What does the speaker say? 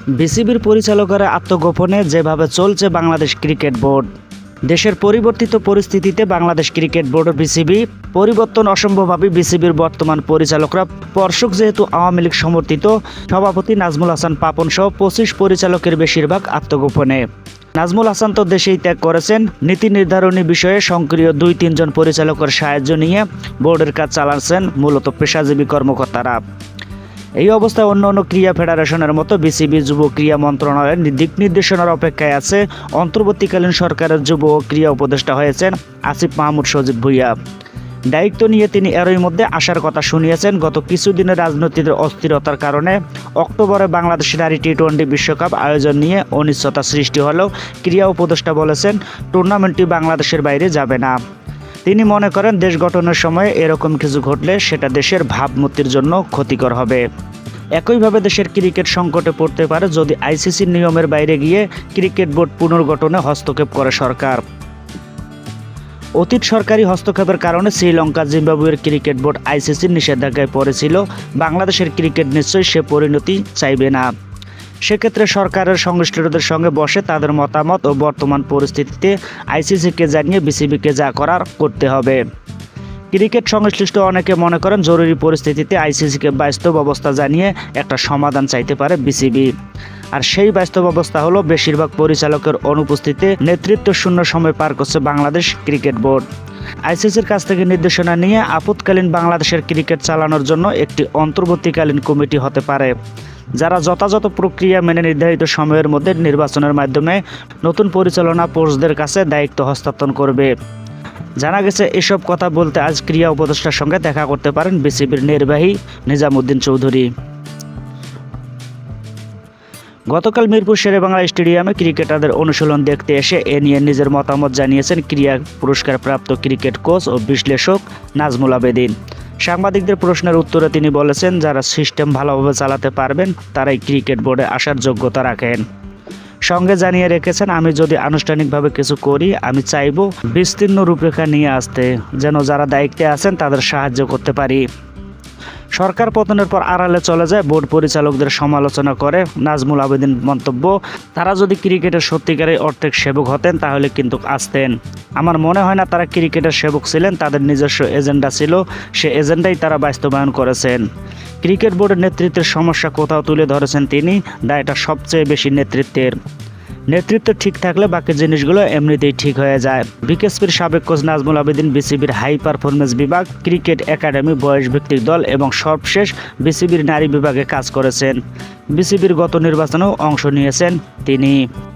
বিসিবির পরিচালকেরা আত্মগোপনে যেভাবে চলছে বাংলাদেশ ক্রিকেট বোর্ড। দেশের পরিবর্তিত পরিস্থিতিতে বাংলাদেশ ক্রিকেট বোর্ড ও বিসিবি পরিবর্তন অসম্ভবভাবে বিসিবির বর্তমান পরিচালকরা পর্ষদ যেহেতু আওয়ামী লীগ সমর্থিত, সভাপতি নাজমুল হাসান পাপন সহ 25 পরিচালকের বেশিরভাগ আত্মগোপনে। নাজমুল হাসান তো দেশেই ত্যাগ করেছেন। নীতি নির্ধারণী বিষয়ে সক্রিয় 2-3 জন পরিচালকের সাহায্য নিয়ে বোর্ডের কাজ চালাচ্ছেন মূলত পেশাজীবী কর্মকর্তারা। এই অবস্থায় অন্য ক্রীড়া ফেডারেশনের মতো বিসিবি যুব ক্রীড়া মন্ত্রণালয়ের দিক নির্দেশনার অপেক্ষায় আছে অন্তর্বর্তীকালীন সরকারের যুব ও ক্রীড়া উপদেষ্টা হয়েছেন আসিফ মাহমুদ সজীব ভুঁইয়া। দায়িত্ব নিয়ে তিনি এরই মধ্যে আসার কথা শুনিয়েছেন। গত কিছুদিনের রাজনৈতিক অস্থিরতার কারণে অক্টোবরে বাংলাদেশের টি-20 বিশ্বকাপ আয়োজন নিয়ে অনিশ্চয়তা সৃষ্টি হলেও ক্রীড়া উপদেষ্টা বলেছেন টুর্নামেন্টটি বাংলাদেশের বাইরে যাবে না। তিনি মনে করেন দেশ গঠনের সময় এরকম কিছু ঘটলে সেটা দেশের ভাবমূর্তির জন্য ক্ষতিকর হবে। একইভাবে দেশের ক্রিকেট সংকটে পড়তে পারে যদি আইসিসির নিয়মের বাইরে গিয়ে ক্রিকেট বোর্ড পুনর্গঠনে হস্তক্ষেপ করে সরকার। অতীত সরকারি হস্তক্ষেপের কারণে শ্রীলঙ্কা, জিম্বাবুয়ের ক্রিকেট বোর্ড আইসিসির নিষেধাজ্ঞায় পড়েছিল। বাংলাদেশের ক্রিকেট নিশ্চয়ই সে পরিণতি চাইবে না। সেক্ষেত্রে সরকারের সংশ্লিষ্টদের সঙ্গে বসে তাদের মতামত ও বর্তমান পরিস্থিতিতে আইসিসিকে জানিয়ে বিসিবিকে যা করার করতে হবে। ক্রিকেট সংশ্লিষ্ট অনেকে মনে করেন জরুরি পরিস্থিতিতে আইসিসিকে বাস্তব অবস্থা জানিয়ে একটা সমাধান চাইতে পারে বিসিবি। আর সেই বাস্তব অবস্থা হলো বেশিরভাগ পরিচালকের অনুপস্থিতিতে নেতৃত্ব শূন্য সময় পার করছে বাংলাদেশ ক্রিকেট বোর্ড। আইসিসির কাছ থেকে নির্দেশনা নিয়ে আপৎকালীন বাংলাদেশের ক্রিকেট চালানোর জন্য একটি অন্তর্বর্তীকালীন কমিটি হতে পারে, যারা যথাযথ প্রক্রিয়া মেনে নির্ধারিত সময়ের মধ্যে নির্বাচনের মাধ্যমে নতুন পরিচালনা পর্ষদের কাছে দায়িত্ব হস্তান্তর করবে। জানা গেছে এসব কথা বলতে আজ ক্রীড়া উপদেষ্টার সঙ্গে দেখা করতে পারেন বিসিবির নির্বাহী নিজামুদ্দিন চৌধুরী। গতকাল মিরপুর শেরেবাংলা স্টেডিয়ামে ক্রিকেটারদের অনুশীলন দেখতে এসে এ নিয়ে নিজের মতামত জানিয়েছেন ক্রীড়া পুরস্কারপ্রাপ্ত ক্রিকেট কোচ ও বিশ্লেষক নাজমুল আবেদিন। সাংবাদিকদের প্রশ্নের উত্তরে তিনি বলেছেন, যারা সিস্টেম ভালোভাবে চালাতে পারবেন তারাই ক্রিকেট বোর্ডে আসার যোগ্যতা রাখেন। সঙ্গে জানিয়ে রেখেছেন, আমি যদি আনুষ্ঠানিকভাবে কিছু করি আমি চাইব বিস্তীর্ণ রূপরেখা নিয়ে আসতে, যেন যারা দায়িত্বে আছেন তাদের সাহায্য করতে পারি। সরকার পতনের পর আড়ালে চলে যায় বোর্ড পরিচালকদের সমালোচনা করে নাজমুল আবেদিন মন্তব্য, তারা যদি ক্রিকেটের সত্যিকারের অর্থের সেবক হতেন তাহলে কিন্তু আসতেন। আমার মনে হয় না তারা ক্রিকেটের সেবক ছিলেন, তাদের নিজস্ব এজেন্ডা ছিল, সে এজেন্ডাই তারা বাস্তবায়ন করেছেন। ক্রিকেট বোর্ডের নেতৃত্বের সমস্যা কোথাও তুলে ধরেছেন তিনি, দায়টা সবচেয়ে বেশি নেতৃত্বের। নেতৃত্ব ঠিক থাকলে বাকি জিনিসগুলো এমনিতেই ঠিক হয়ে যায়। বিকেএসপির সাবেক কোচ নাজমুল আবেদিন বিসিবির হাই পারফরমেন্স বিভাগ, ক্রিকেট একাডেমি, বয়স ভিত্তিক দল এবং সর্বশেষ বিসিবির নারী বিভাগে কাজ করেছেন। বিসিবির গত নির্বাচনেও অংশ নিয়েছেন তিনি।